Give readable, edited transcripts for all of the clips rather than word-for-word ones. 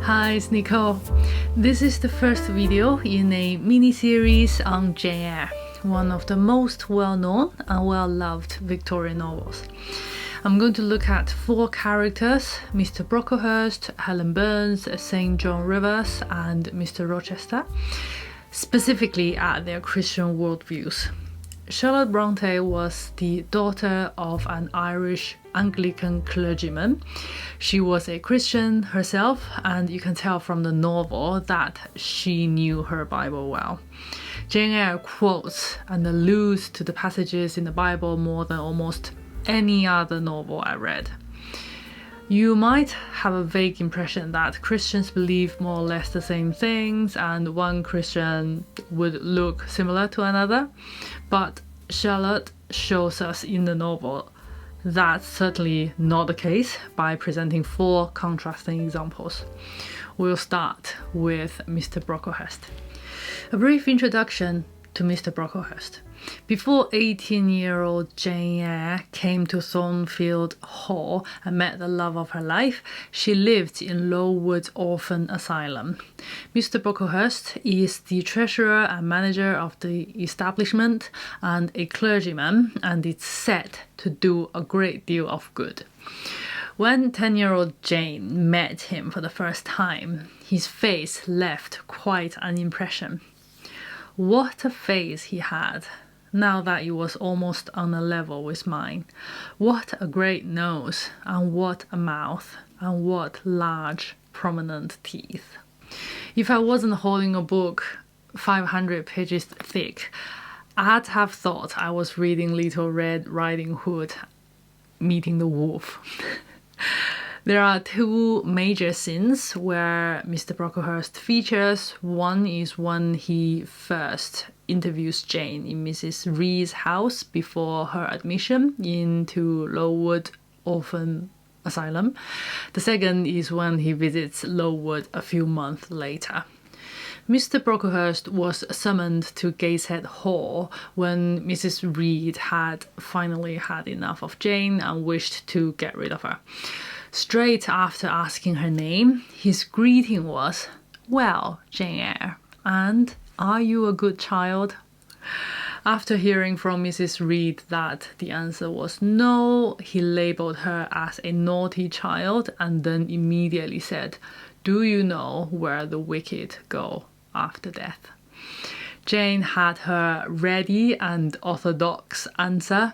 Hi, it's Nicole. This is the first video in a mini-series on Jane Eyre, one of the most well-known and well-loved Victorian novels. I'm going to look at 4 characters: Mr Brocklehurst, Helen Burns, St John Rivers and Mr Rochester, specifically at their Christian worldviews. Charlotte Brontë was the daughter of an Irish Anglican clergyman. She was a Christian herself, and you can tell from the novel that she knew her Bible well. Jane Eyre quotes and alludes to the passages in the Bible more than almost any other novel I read. You might have a vague impression that Christians believe more or less the same things and one Christian would look similar to another, but Charlotte shows us in the novel that's certainly not the case by presenting 4 contrasting examples. We'll start with Mr Brocklehurst. A brief introduction to Mr Brocklehurst. Before 18-year-old Jane Eyre came to Thornfield Hall and met the love of her life, she lived in Lowood Orphan Asylum. Mr Brocklehurst is the treasurer and manager of the establishment and a clergyman, and it's said to do a great deal of good. When 10-year-old Jane met him for the first time, his face left quite an impression. What a face he had, now that it was almost on a level with mine. What a great nose, and what a mouth, and what large, prominent teeth. If I wasn't holding a book 500 pages thick, I'd have thought I was reading Little Red Riding Hood meeting the wolf. There are 2 major scenes where Mr Brocklehurst features. One is when he first interviews Jane in Mrs Reed's house before her admission into Lowood Orphan Asylum. The second is when he visits Lowood a few months later. Mr Brocklehurst was summoned to Gateshead Hall when Mrs Reed had finally had enough of Jane and wished to get rid of her. Straight after asking her name, his greeting was, "Well, Jane Eyre, and are you a good child?" After hearing from Mrs Reed that the answer was no, he labelled her as a naughty child and then immediately said, "Do you know where the wicked go after death?" Jane had her ready and orthodox answer: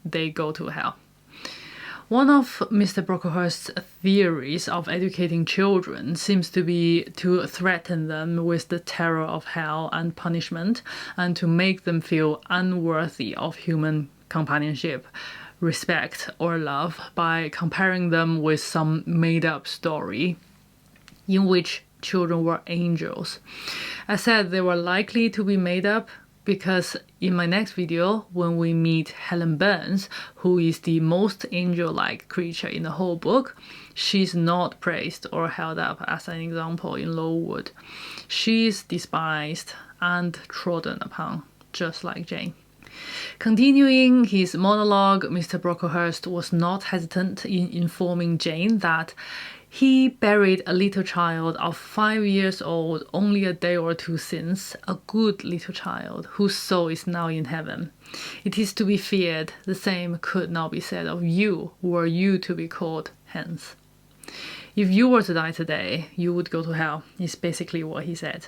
"They go to hell." One of Mr Brocklehurst's theories of educating children seems to be to threaten them with the terror of hell and punishment, and to make them feel unworthy of human companionship, respect or love by comparing them with some made-up story in which children were angels. I said they were likely to be made up because in my next video, when we meet Helen Burns, who is the most angel-like creature in the whole book, she's not praised or held up as an example in Lowood. She's despised and trodden upon, just like Jane. Continuing his monologue, Mr Brocklehurst was not hesitant in informing Jane that he buried a little child of 5 years old only a day or 2 since, a good little child whose soul is now in heaven. It is to be feared the same could not be said of you were you to be called hence. If you were to die today, you would go to hell, is basically what he said.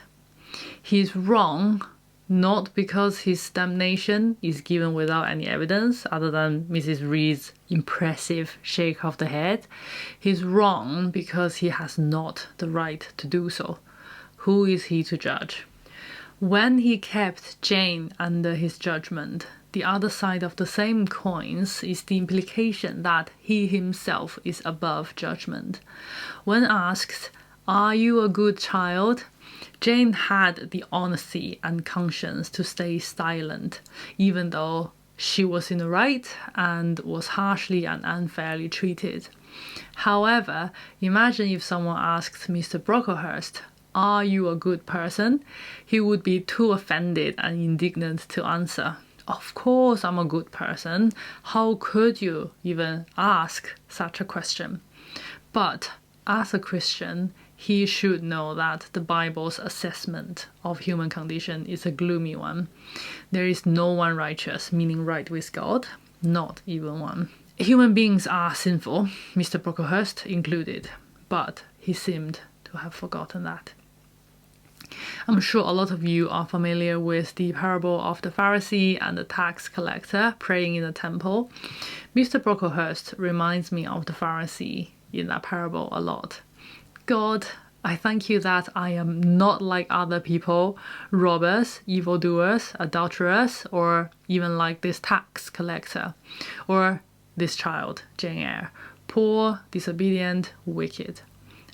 He's wrong, not because his damnation is given without any evidence other than Mrs Reed's impressive shake of the head. He's wrong because he has not the right to do so. Who is he to judge? When he kept Jane under his judgment, the other side of the same coins is the implication that he himself is above judgment. When asked, "Are you a good child?" Jane had the honesty and conscience to stay silent, even though she was in the right and was harshly and unfairly treated. However, imagine if someone asked Mr Brocklehurst, "Are you a good person?" He would be too offended and indignant to answer, "Of course I'm a good person. How could you even ask such a question?" But as a Christian, he should know that the Bible's assessment of human condition is a gloomy one. There is no one righteous, meaning right with God, not even one. Human beings are sinful, Mr Brocklehurst included, but he seemed to have forgotten that. I'm sure a lot of you are familiar with the parable of the Pharisee and the tax collector praying in the temple. Mr Brocklehurst reminds me of the Pharisee in that parable a lot. God, I thank you that I am not like other people, robbers, evildoers, adulterers, or even like this tax collector, or this child, Jane Eyre, poor, disobedient, wicked.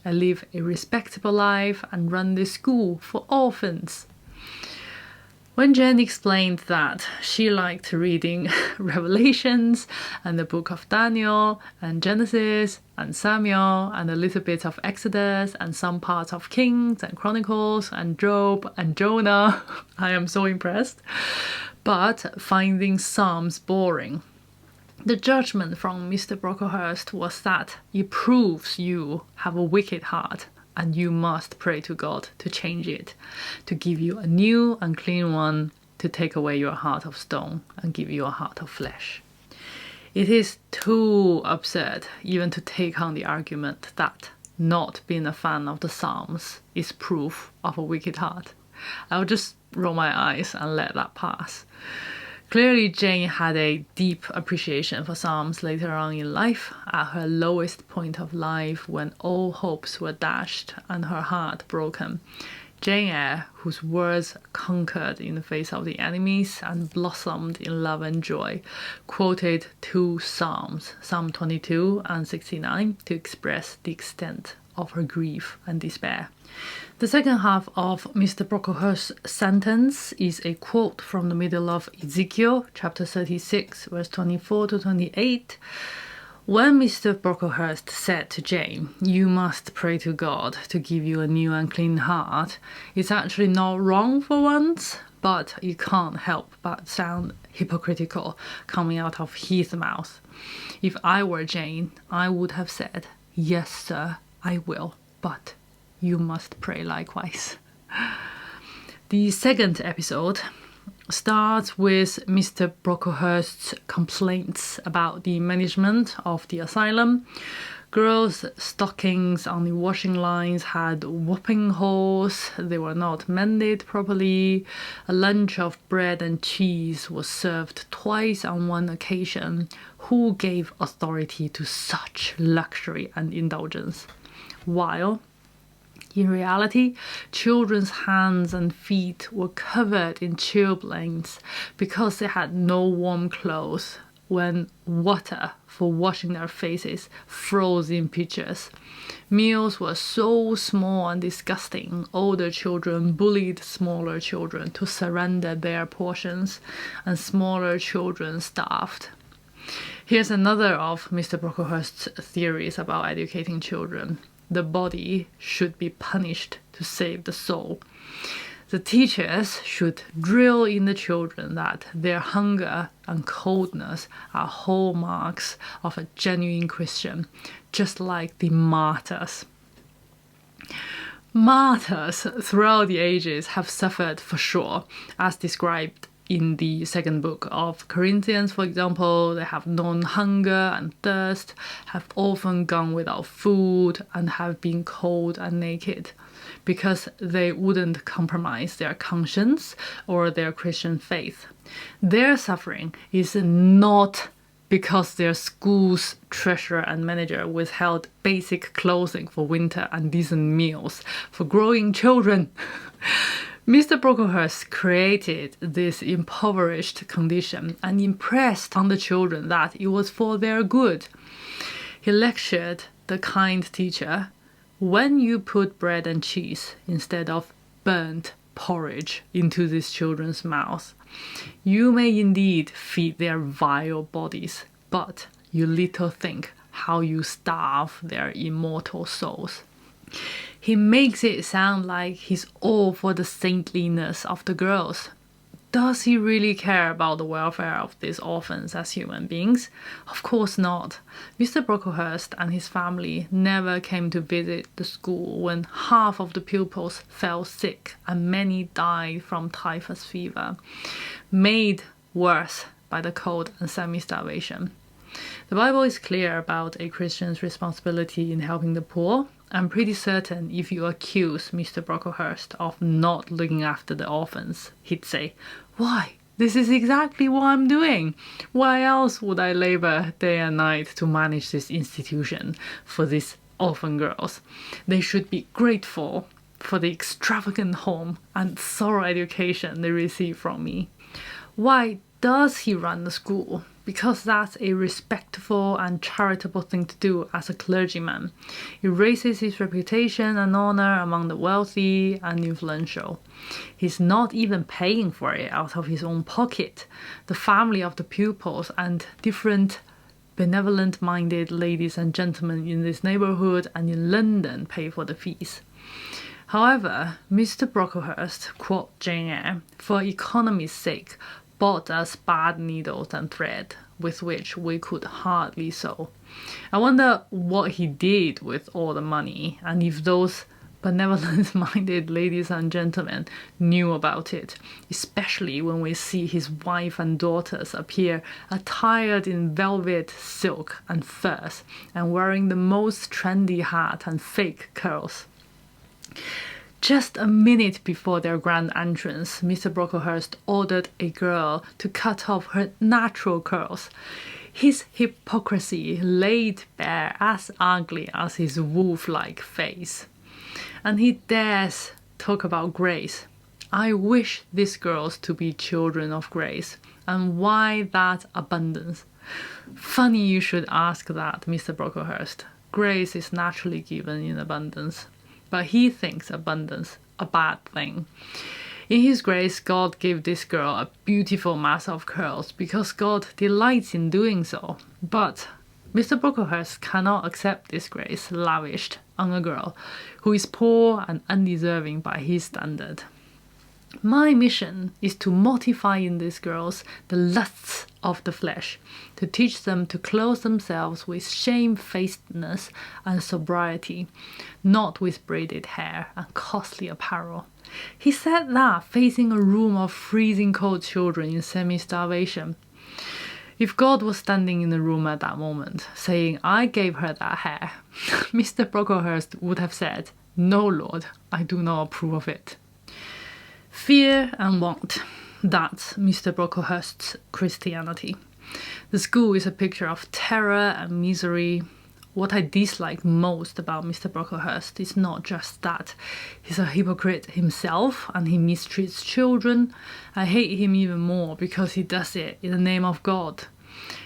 I live a respectable life and run this school for orphans. When Jane explained that she liked reading Revelations and the book of Daniel and Genesis and Samuel and a little bit of Exodus and some parts of Kings and Chronicles and Job and Jonah, I am so impressed, but finding Psalms boring. The judgment from Mr Brocklehurst was that it proves you have a wicked heart and you must pray to God to change it, to give you a new and clean one, to take away your heart of stone and give you a heart of flesh. It is too absurd even to take on the argument that not being a fan of the Psalms is proof of a wicked heart. I'll just roll my eyes and let that pass. Clearly, Jane had a deep appreciation for Psalms later on in life, at her lowest point of life when all hopes were dashed and her heart broken. Jane Eyre, whose words conquered in the face of the enemies and blossomed in love and joy, quoted two Psalms, Psalm 22 and 69, to express the extent of her grief and despair. The second half of Mr Brocklehurst's sentence is a quote from the middle of Ezekiel, chapter 36, verse 24 to 28. When Mr Brocklehurst said to Jane, "You must pray to God to give you a new and clean heart," it's actually not wrong for once, but you can't help but sound hypocritical coming out of his mouth. If I were Jane, I would have said, "Yes, sir, I will, but you must pray likewise." The second episode starts with Mr Brocklehurst's complaints about the management of the asylum. Girls' stockings on the washing lines had whopping holes, they were not mended properly, a lunch of bread and cheese was served twice on one occasion. Who gave authority to such luxury and indulgence? While in reality, children's hands and feet were covered in chilblains because they had no warm clothes when water for washing their faces froze in pitchers. Meals were so small and disgusting, older children bullied smaller children to surrender their portions, and smaller children starved. Here's another of Mr Brocklehurst's theories about educating children. The body should be punished to save the soul. The teachers should drill in the children that their hunger and coldness are hallmarks of a genuine Christian, just like the martyrs. Martyrs throughout the ages have suffered for sure, as described in the second book of Corinthians, for example. They have known hunger and thirst, have often gone without food, and have been cold and naked, because they wouldn't compromise their conscience or their Christian faith. Their suffering is not because their school's treasurer and manager withheld basic clothing for winter and decent meals for growing children. Mr Brocklehurst created this impoverished condition and impressed on the children that it was for their good. He lectured the kind teacher, "When you put bread and cheese instead of burnt porridge into these children's mouths, you may indeed feed their vile bodies, but you little think how you starve their immortal souls." He makes it sound like he's all for the saintliness of the girls. does he really care about the welfare of these orphans as human beings? Of course not. Mr Brocklehurst and his family never came to visit the school when half of the pupils fell sick and many died from typhus fever, made worse by the cold and semi-starvation. The Bible is clear about a Christian's responsibility in helping the poor. I'm pretty certain if you accuse Mr Brocklehurst of not looking after the orphans, he'd say, "Why, this is exactly what I'm doing. Why else would I labor day and night to manage this institution for these orphan girls? They should be grateful for the extravagant home and thorough education they receive from me." Why does he run the school? Because that's a respectful and charitable thing to do as a clergyman. It raises his reputation and honor among the wealthy and influential. He's not even paying for it out of his own pocket. The family of the pupils and different benevolent-minded ladies and gentlemen in this neighborhood and in London pay for the fees. However, Mr Brocklehurst, quote Jane Eyre, for economy's sake, bought us bad needles and thread, with which we could hardly sew. I wonder what he did with all the money, and if those benevolent-minded ladies and gentlemen knew about it, especially when we see his wife and daughters appear attired in velvet, silk and furs, and wearing the most trendy hat and fake curls. Just a minute before their grand entrance, Mr Brocklehurst ordered a girl to cut off her natural curls. His hypocrisy laid bare as ugly as his wolf-like face. And he dares talk about grace. I wish these girls to be children of grace. And why that abundance? Funny you should ask that, Mr Brocklehurst. Grace is naturally given in abundance. But he thinks abundance a bad thing. In his grace, God gave this girl a beautiful mass of curls because God delights in doing so. But Mr Brocklehurst cannot accept this grace lavished on a girl who is poor and undeserving by his standard. My mission is to mortify in these girls the lusts of the flesh, to teach them to clothe themselves with shamefacedness and sobriety, not with braided hair and costly apparel. He said that facing a room of freezing cold children in semi-starvation. If God was standing in the room at that moment, saying, "I gave her that hair," Mr Brocklehurst would have said, "No, Lord, I do not approve of it." Fear and want. That's Mr Brocklehurst's Christianity. The school is a picture of terror and misery. What I dislike most about Mr Brocklehurst is not just that he's a hypocrite himself and he mistreats children. I hate him even more because he does it in the name of God.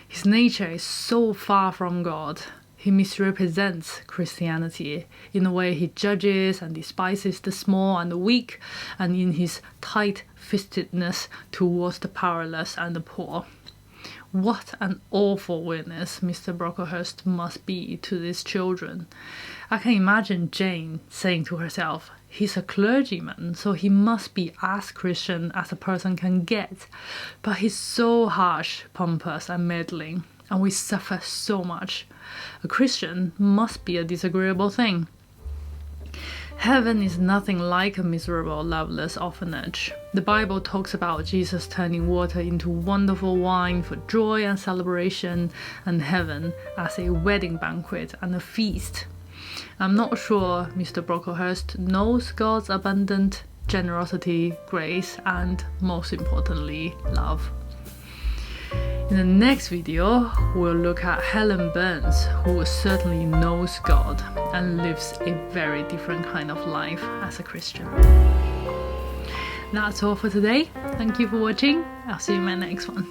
His nature is so far from God. He misrepresents Christianity in the way he judges and despises the small and the weak, and in his tight-fistedness towards the powerless and the poor. What an awful witness Mr Brocklehurst must be to these children. I can imagine Jane saying to herself, "He's a clergyman, so he must be as Christian as a person can get. But he's so harsh, pompous and meddling, and we suffer so much. A Christian must be a disagreeable thing." Heaven is nothing like a miserable, loveless orphanage. The Bible talks about Jesus turning water into wonderful wine for joy and celebration, and heaven as a wedding banquet and a feast. I'm not sure Mr Brocklehurst knows God's abundant generosity, grace, and most importantly, love. In the next video, we'll look at Helen Burns, who certainly knows God and lives a very different kind of life as a Christian. That's all for today. Thank you for watching. I'll see you in my next one.